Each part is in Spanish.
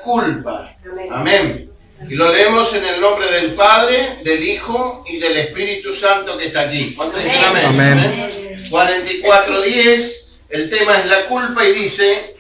culpa. Amén. Y lo leemos en el nombre del Padre, del Hijo y del Espíritu Santo que está aquí. ¿Cuántos dicen amén? Amén. 44:10, el tema es la culpa y dice,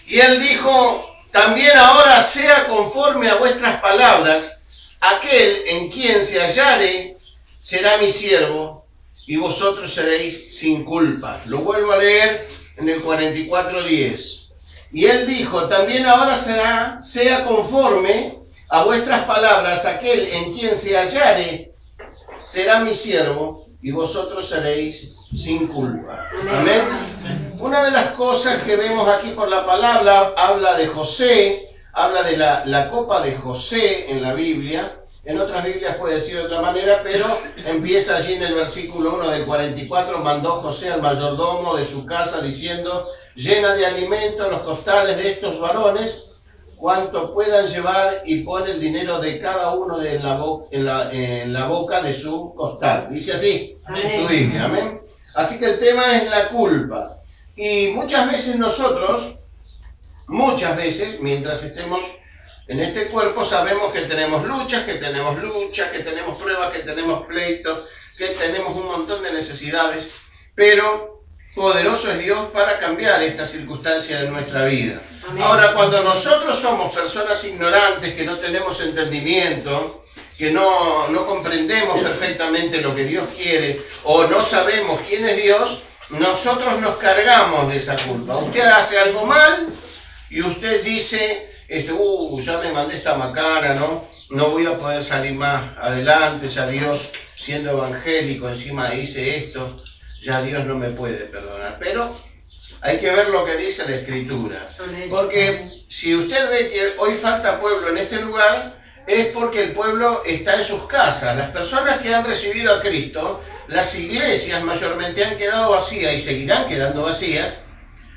y él dijo, también ahora sea conforme a vuestras palabras, aquel en quien se hallare será mi siervo y vosotros seréis sin culpa. Lo vuelvo a leer en el 44:10. Y él dijo, también ahora sea conforme a vuestras palabras, aquel en quien se hallare será mi siervo y vosotros seréis sin culpa. Amén. Una de las cosas que vemos aquí por la palabra, habla de José, habla de la copa de José en la Biblia. En otras Biblias puede decir de otra manera, pero empieza allí en el versículo 1 del 44, mandó José al mayordomo de su casa diciendo, llena de alimento los costales de estos varones, cuanto puedan llevar, y pone el dinero de cada uno en la boca de su costal. Dice así, en su Biblia, amén. Así que el tema es la culpa. Y muchas veces nosotros, mientras estemos en este cuerpo, sabemos que tenemos luchas, que tenemos pruebas, que tenemos pleitos, que tenemos un montón de necesidades, pero poderoso es Dios para cambiar esta circunstancia de nuestra vida. Amén. Ahora, cuando nosotros somos personas ignorantes, que no tenemos entendimiento, que no comprendemos perfectamente lo que Dios quiere, o no sabemos quién es Dios, nosotros nos cargamos de esa culpa. Usted hace algo mal y usted dice, ya me mandé esta macana, no voy a poder salir más adelante, ya Dios, siendo evangélico, encima hice esto, ya Dios no me puede perdonar. Pero hay que ver lo que dice la Escritura. Porque si usted ve que hoy falta pueblo en este lugar, es porque el pueblo está en sus casas. Las personas que han recibido a Cristo, las iglesias mayormente han quedado vacías y seguirán quedando vacías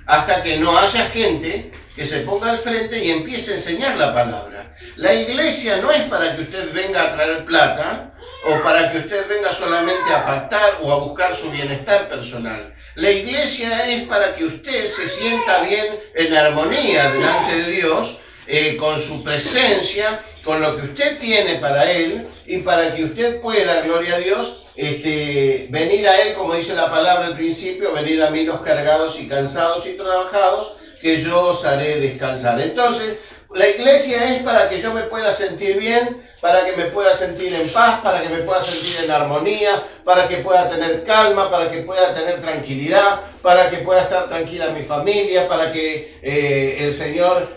hasta que no haya gente que se ponga al frente y empiece a enseñar la palabra. La iglesia no es para que usted venga a traer plata o para que usted venga solamente a pactar o a buscar su bienestar personal. La iglesia es para que usted se sienta bien en armonía delante de Dios, con su presencia, con lo que usted tiene para Él, y para que usted pueda, gloria a Dios, venir a Él, como dice la palabra al principio, venid a mí los cargados y cansados y trabajados, que yo os haré descansar. Entonces, la iglesia es para que yo me pueda sentir bien, para que me pueda sentir en paz, para que me pueda sentir en armonía, para que pueda tener calma, para que pueda tener tranquilidad, para que pueda estar tranquila mi familia, para que el Señor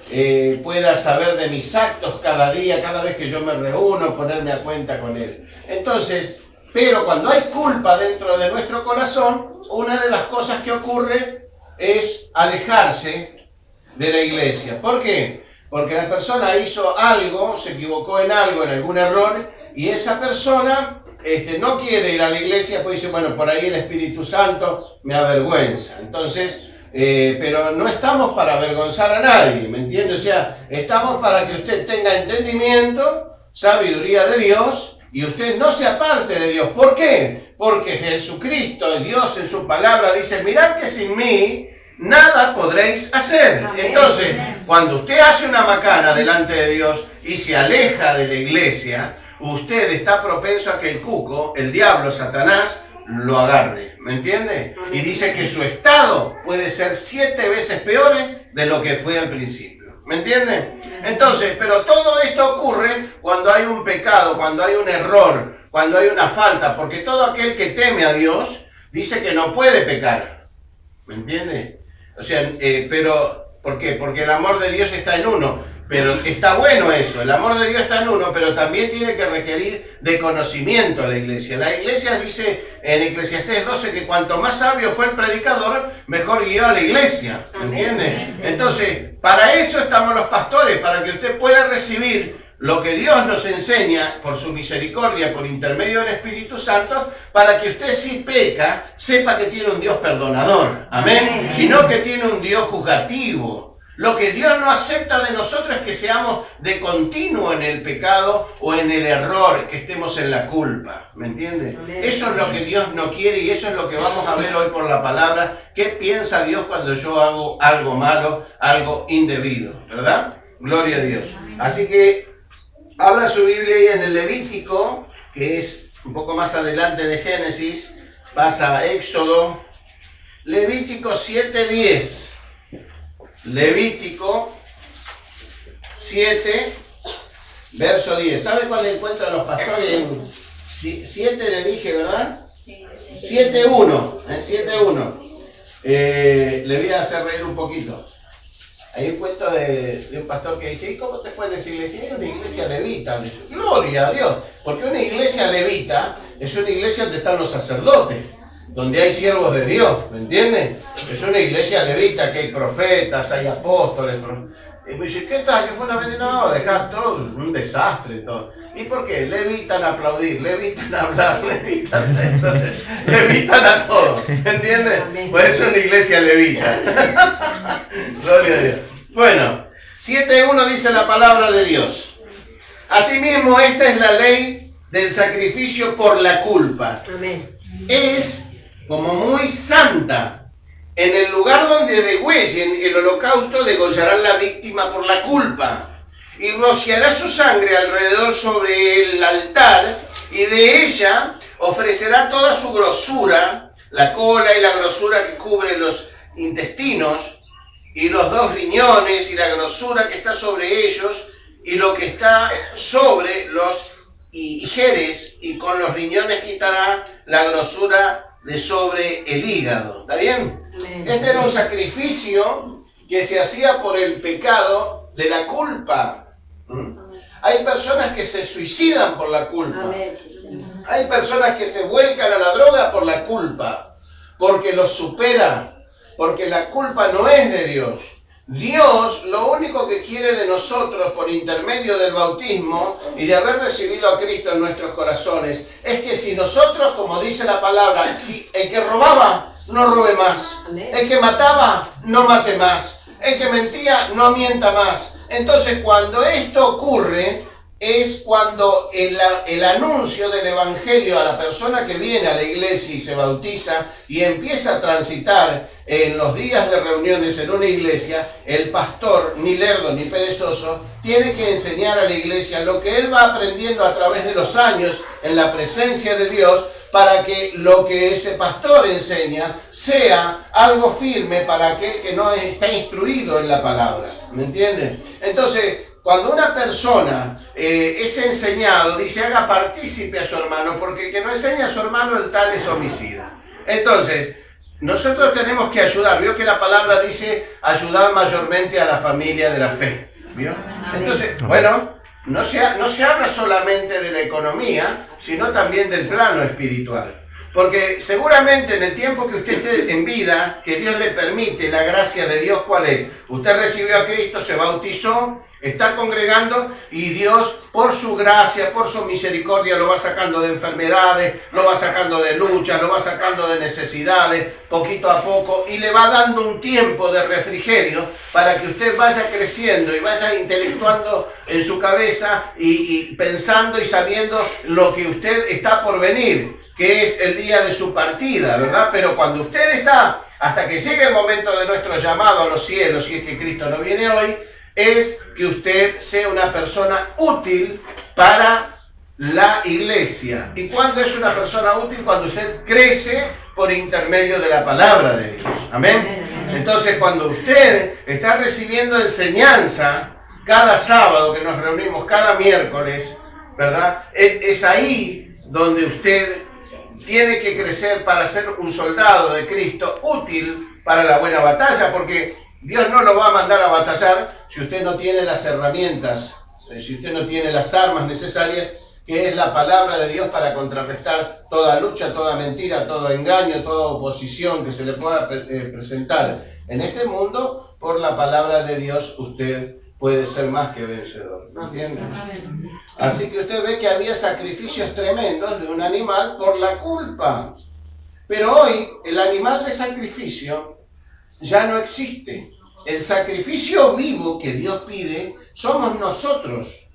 pueda saber de mis actos cada día, cada vez que yo me reúno, ponerme a cuenta con Él. Entonces, pero cuando hay culpa dentro de nuestro corazón, una de las cosas que ocurre es alejarse de la iglesia. ¿Por qué? Porque la persona hizo algo, se equivocó en algo, en algún error, y esa persona no quiere ir a la iglesia, pues dice, bueno, por ahí el Espíritu Santo me avergüenza. Entonces, pero no estamos para avergonzar a nadie, ¿me entiende? O sea, estamos para que usted tenga entendimiento, sabiduría de Dios, y usted no se aparte de Dios. ¿Por qué? Porque Jesucristo, Dios en su palabra, dice, mirad que sin mí nada podréis hacer. Entonces, cuando usted hace una macana delante de Dios y se aleja de la iglesia, usted está propenso a que el cuco, el diablo, Satanás, lo agarre. ¿Me entiende? Y dice que su estado puede ser 7 veces peor de lo que fue al principio. ¿Me entiende? Entonces, pero todo esto ocurre cuando hay un pecado, cuando hay un error, cuando hay una falta, porque todo aquel que teme a Dios dice que no puede pecar. ¿Me entiende? O sea, pero ¿por qué? Porque el amor de Dios está en uno. Pero está bueno eso, el amor de Dios está en uno, pero también tiene que requerir de conocimiento a la iglesia. La iglesia dice en Eclesiastés 12 que cuanto más sabio fue el predicador, mejor guió a la iglesia. ¿Entiende? Entonces, para eso estamos los pastores, para que usted pueda recibir lo que Dios nos enseña por su misericordia, por intermedio del Espíritu Santo, para que usted si peca, sepa que tiene un Dios perdonador. Amén. Y no que tiene un Dios juzgativo. Lo que Dios no acepta de nosotros es que seamos de continuo en el pecado o en el error, que estemos en la culpa. ¿Me entiende? Eso es lo que Dios no quiere y eso es lo que vamos a ver hoy por la palabra. ¿Qué piensa Dios cuando yo hago algo malo, algo indebido? ¿Verdad? Gloria a Dios. Así que abra su Biblia ahí en el Levítico, que es un poco más adelante de Génesis, pasa a Éxodo. Levítico 7:10. Levítico 7, verso 10. ¿Sabe cuál encuentro a los pastores? En 7 le dije, ¿verdad? 7:1. 7:1. Le voy a hacer reír un poquito. Hay un cuento de un pastor que dice: ¿y cómo te fue en esa iglesia? Hay una iglesia levita. Gloria a Dios. Porque una iglesia levita es una iglesia donde están los sacerdotes, donde hay siervos de Dios, ¿me entienden? Es una iglesia levita, que hay profetas, hay apóstoles. Y me dice: ¿qué tal? ¿Qué fue una vez? No, dejar todo, un desastre todo. ¿Y por qué? Le evitan aplaudir, le evitan hablar, le evitan a todo, ¿entiendes? Pues es una iglesia levita. Gloria a Dios. Bueno, 7:1 dice la palabra de Dios: asimismo, esta es la ley del sacrificio por la culpa. Amén. Es como muy santa. En el lugar donde degüellen el holocausto, degollarán la víctima por la culpa, y rociará su sangre alrededor sobre el altar, y de ella ofrecerá toda su grosura, la cola y la grosura que cubre los intestinos, y los 2 riñones, y la grosura que está sobre ellos, y lo que está sobre los hijeres, y con los riñones quitará la grosura de sobre el hígado. ¿Está bien? Este era un sacrificio que se hacía por el pecado de la culpa. Hay personas que se suicidan por la culpa. Hay personas que se vuelcan a la droga por la culpa, porque los supera, porque la culpa no es de Dios. Dios lo único que quiere de nosotros por intermedio del bautismo y de haber recibido a Cristo en nuestros corazones es que si nosotros, como dice la palabra, si el que robaba, no robe más. El que mataba, no mate más. El que mentía, no mienta más. Entonces, cuando esto ocurre, es cuando el anuncio del Evangelio a la persona que viene a la iglesia y se bautiza y empieza a transitar en los días de reuniones en una iglesia, el pastor, ni lerdo ni perezoso, tiene que enseñar a la iglesia lo que él va aprendiendo a través de los años en la presencia de Dios, para que lo que ese pastor enseña sea algo firme para aquel que no está instruido en la palabra. ¿Me entienden? Entonces, cuando una persona es enseñado, dice: haga partícipe a su hermano, porque el que no enseña a su hermano, el tal es homicida. Entonces, nosotros tenemos que ayudar. ¿Vio que la palabra dice ayudar mayormente a la familia de la fe? ¿Vio? Entonces, bueno, no se habla solamente de la economía, sino también del plano espiritual. Porque seguramente en el tiempo que usted esté en vida, que Dios le permite, la gracia de Dios, ¿cuál es? Usted recibió a Cristo, se bautizó, está congregando y Dios, por su gracia, por su misericordia, lo va sacando de enfermedades, lo va sacando de luchas, lo va sacando de necesidades, poquito a poco, y le va dando un tiempo de refrigerio para que usted vaya creciendo y vaya intelectuando en su cabeza y pensando y sabiendo lo que usted está por venir, que es el día de su partida, ¿verdad? Pero cuando usted está, hasta que llegue el momento de nuestro llamado a los cielos, si es que Cristo no viene hoy, es que usted sea una persona útil para la iglesia. ¿Y cuándo es una persona útil? Cuando usted crece por intermedio de la palabra de Dios. Amén. Entonces, cuando usted está recibiendo enseñanza cada sábado que nos reunimos, cada miércoles, ¿verdad? Es ahí donde usted tiene que crecer para ser un soldado de Cristo útil para la buena batalla, porque Dios no lo va a mandar a batallar si usted no tiene las herramientas, si usted no tiene las armas necesarias, que es la palabra de Dios para contrarrestar toda lucha, toda mentira, todo engaño, toda oposición que se le pueda presentar en este mundo. Por la palabra de Dios usted puede ser más que vencedor, ¿me entiende? Así que usted ve que había sacrificios tremendos de un animal por la culpa. Pero hoy el animal de sacrificio ya no existe. El sacrificio vivo que Dios pide somos nosotros.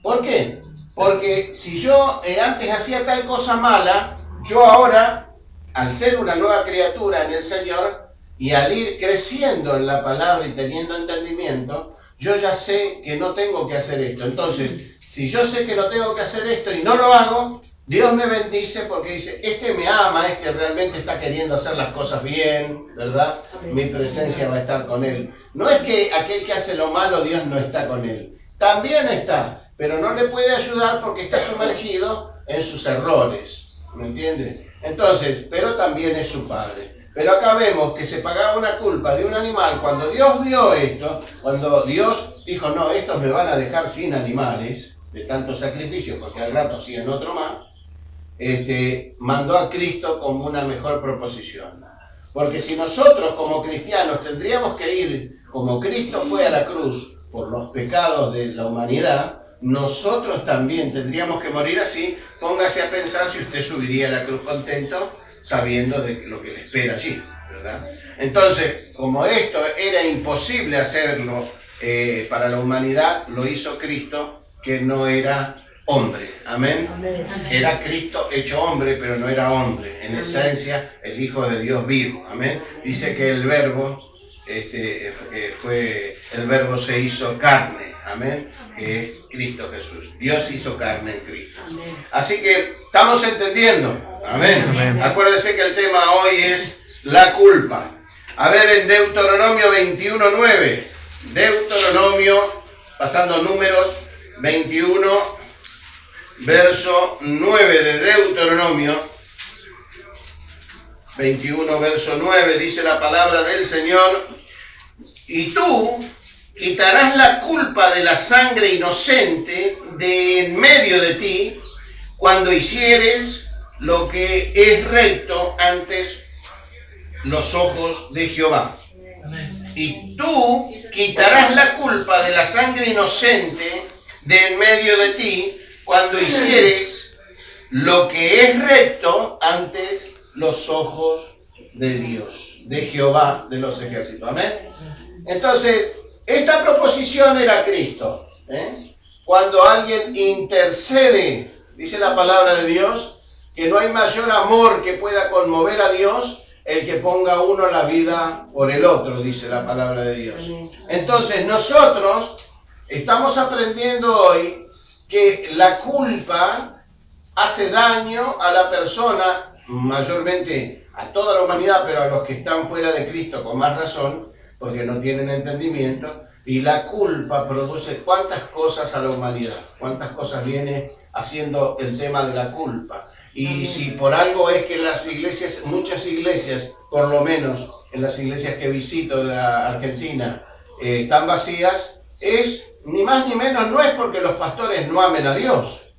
¿Por qué? Porque si yo antes hacía tal cosa mala, yo ahora, al ser una nueva criatura en el Señor y al ir creciendo en la palabra y teniendo entendimiento, yo ya sé que no tengo que hacer esto. Entonces, si yo sé que no tengo que hacer esto y no lo hago, Dios me bendice porque dice, este me ama, este realmente está queriendo hacer las cosas bien, ¿verdad? Mi presencia va a estar con él. No es que aquel que hace lo malo, Dios no está con él. También está, pero no le puede ayudar porque está sumergido en sus errores, ¿me entiendes? Entonces, pero también es su padre. Pero acá vemos que se pagaba una culpa de un animal. Cuando Dios vio esto, cuando Dios dijo, no, estos me van a dejar sin animales, de tanto sacrificio, porque al rato hacían otro más, mandó a Cristo como una mejor proposición. Porque si nosotros como cristianos tendríamos que ir como Cristo fue a la cruz por los pecados de la humanidad, nosotros también tendríamos que morir así. Póngase a pensar si usted subiría a la cruz contento sabiendo de lo que le espera allí, ¿verdad? Entonces, como esto era imposible hacerlo para la humanidad, lo hizo Cristo, que no era hombre. ¿Amén? Amén. Era Cristo hecho hombre, pero no era hombre. En esencia, el Hijo de Dios vivo. ¿Amén? Dice que el Verbo, el Verbo se hizo carne. ¿Amén? Que es Cristo Jesús. Dios hizo carne en Cristo. Así que estamos entendiendo. Amén. Amén. Acuérdense que el tema hoy es la culpa. A ver, en Deuteronomio 21:9. Deuteronomio, pasando números, 21, verso 9 de Deuteronomio. 21, verso 9, dice la palabra del Señor: y tú quitarás la culpa de la sangre inocente de en medio de ti, cuando hicieres lo que es recto ante los ojos de Jehová. Y tú quitarás la culpa de la sangre inocente de en medio de ti, cuando hicieres lo que es recto ante los ojos de Dios, de Jehová de los ejércitos. Amén. Entonces, esta proposición era Cristo. Cuando alguien intercede, dice la palabra de Dios, que no hay mayor amor que pueda conmover a Dios el que ponga uno la vida por el otro, dice la palabra de Dios. Entonces nosotros estamos aprendiendo hoy que la culpa hace daño a la persona, mayormente a toda la humanidad, pero a los que están fuera de Cristo con más razón, porque no tienen entendimiento. Y la culpa produce cuántas cosas a la humanidad, cuántas cosas viene haciendo el tema de la culpa. Y si por algo es que las iglesias, muchas iglesias, por lo menos en las iglesias que visito de la Argentina, están vacías, es ni más ni menos, no es porque los pastores no amen a Dios,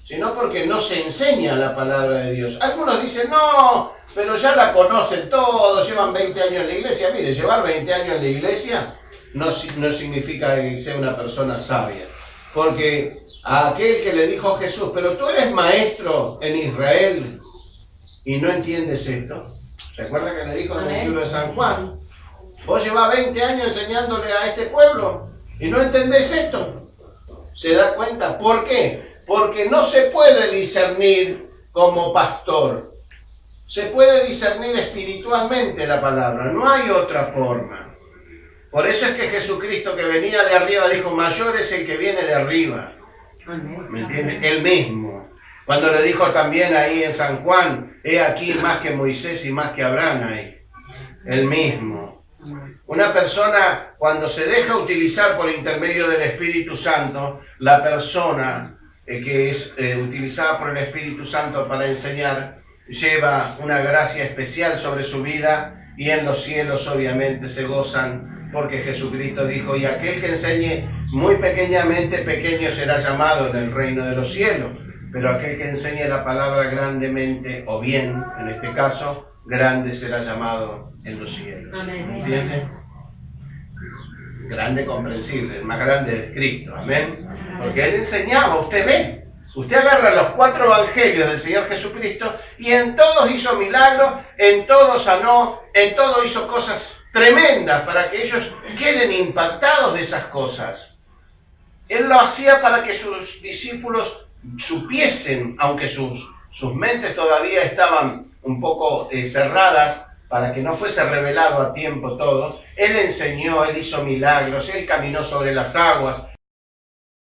sino porque no se enseña la palabra de Dios. Algunos dicen, no, pero ya la conocen todos, llevan 20 años en la iglesia. Mire, llevar 20 años en la iglesia no significa que sea una persona sabia. Porque a aquel que le dijo Jesús, pero tú eres maestro en Israel y no entiendes esto. ¿Se acuerda que le dijo en el libro de San Juan? Vos llevás 20 años enseñándole a este pueblo y no entendés esto. ¿Se da cuenta? ¿Por qué? Porque no se puede discernir como pastor. Se puede discernir espiritualmente la palabra. No hay otra forma. Por eso es que Jesucristo, que venía de arriba, dijo, mayor es el que viene de arriba. ¿Me entiendes? Él mismo. Cuando le dijo también ahí en San Juan, he aquí más que Moisés y más que Abraham ahí. Él mismo. Una persona, cuando se deja utilizar por intermedio del Espíritu Santo, la persona que es utilizada por el Espíritu Santo para enseñar, lleva una gracia especial sobre su vida, y en los cielos obviamente se gozan, porque Jesucristo dijo, y aquel que enseñe muy pequeñamente, pequeño será llamado en el reino de los cielos, pero aquel que enseñe la palabra grandemente, o bien, en este caso, grande será llamado en los cielos. ¿Me entiende? Grande comprensible, el más grande es Cristo, amén. Porque Él enseñaba, usted ve. Usted agarra los 4 evangelios del Señor Jesucristo y en todos hizo milagros, en todos sanó, en todos hizo cosas tremendas para que ellos queden impactados de esas cosas. Él lo hacía para que sus discípulos supiesen, aunque sus mentes todavía estaban un poco cerradas para que no fuese revelado a tiempo todo. Él enseñó, Él hizo milagros, Él caminó sobre las aguas,